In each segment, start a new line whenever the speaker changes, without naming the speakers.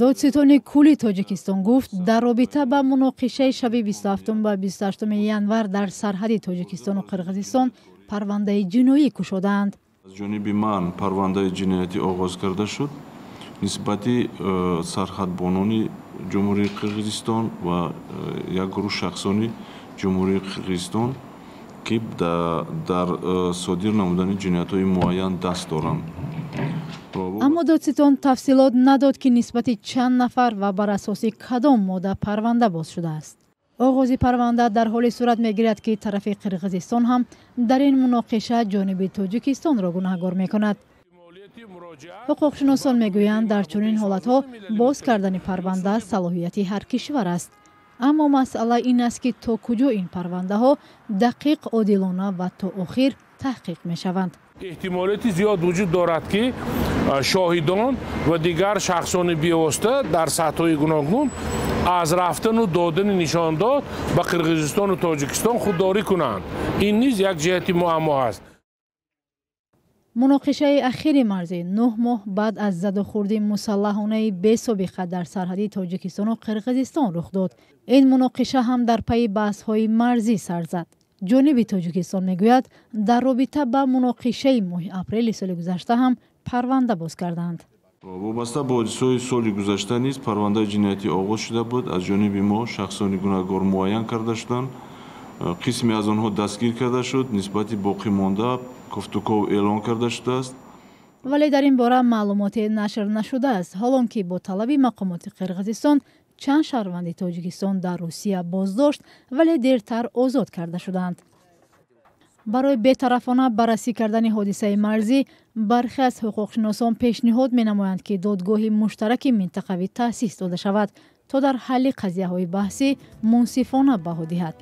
دادستان کل تاجیکستان گفت در رابطه با مناقشه شب 27 و 28 ینور در سرحد تاجیکستان و قرقیزستان پرونده جنایی گشودند.
از جانب من پرونده جنایتی آغاز کرده شد نسبت سرحدبانان جمهوری قرقیزستان و یک گروه شخصانی جمهوری قرقیزستان که در صادر نمودن جنایت‌های معین دست دارند.
اما دادستان تفصیلات نداد که نسبت چند نفر و بر اساس کدام ماده پرونده باز شده است. آغاز پرونده در حال صورت می‌گیرد که طرف قرقیزستان هم در این مناقشه جانب تاجیکستان را گناهکار می‌کند. حقوقشناسان میگویند در چنین حالت‌ها باز کردن پرونده صلاحیت هر کشور است. اما مسئله این است که تا کجا این پرونده ها دقیق، عادلانه و تا آخر تحقیق می‌شوند.
احتمالاتی زیاد وجود دارد که شاهدان و دیگر شخصان بی‌واسطه در سطح‌های گوناگون از رفتن و دادن نشانداد به قرقیزستان و تاجیکستان خودداری کنند. این نیز یک جهت معما است.
مناقشه اخیر مرزی 9 ماه بعد از زدوخورد مسلحانه بی سابقه در سرحد تاجیکستان و قرقیزستان رخ داد. این مناقشه هم در پی بحث‌های مرزی سر زد. جانب تاجیکستان میگوید در رابطه با مناقشه ماه اپریل سال گذشته هم پرونده باز کردند.
وابسته با حادثه‌های سال گذشته نیز پرونده جنایتی آغاز شده بود. از جانب ما شخصان گناهکار معین کرده شدند. قسمی از آنها دستگیر کرده شد. نسبت باقی مانده گفتگو اعلان کرده شده است.
ولی در این باره معلوماتی نشر نشده است. حالان که با طلب مقامات قرقیزستان چند شهروند تاجیکستان در روسیه بازداشت ولی دیرتر آزاد کرده شدند. برای بی‌طرفانه بررسی کردن حادثه مرزی برخی از حقوقشناسان پیشنهاد می‌نمایند که دادگاه مشترک منطقوی تأسیس داده شود تا در حل قضیه‌های بحثی منصفانه بها دهد.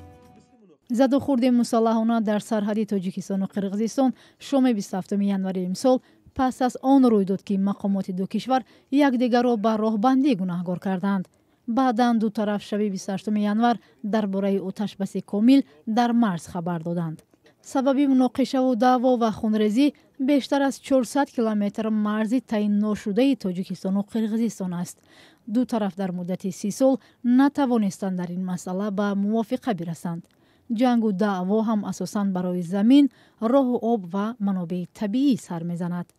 زدوخورد مسلحانه در سرحد تاجیکستان و قرقیزستان شام 27 ینور امسال پس از آن روی داد که مقامات دو کشور یکدیگر را به راهبندی گناهکار کردند. بعداً دو طرف شب 28 ینور درباره آتش‌بس کامل در مرز خبر دادند. سبب مناقشه و دعوا و خونریزی بیشتر از 400 کیلومتر مرزی تعیین نشده تاجیکستان و قرقیزستان است. دو طرف در مدت 30 سال نتوانستند در این مسئله به موافقه برسند. جنگ و دعوا هم اساساً برای زمین، راه و آب و منابع طبیعی سر میزند.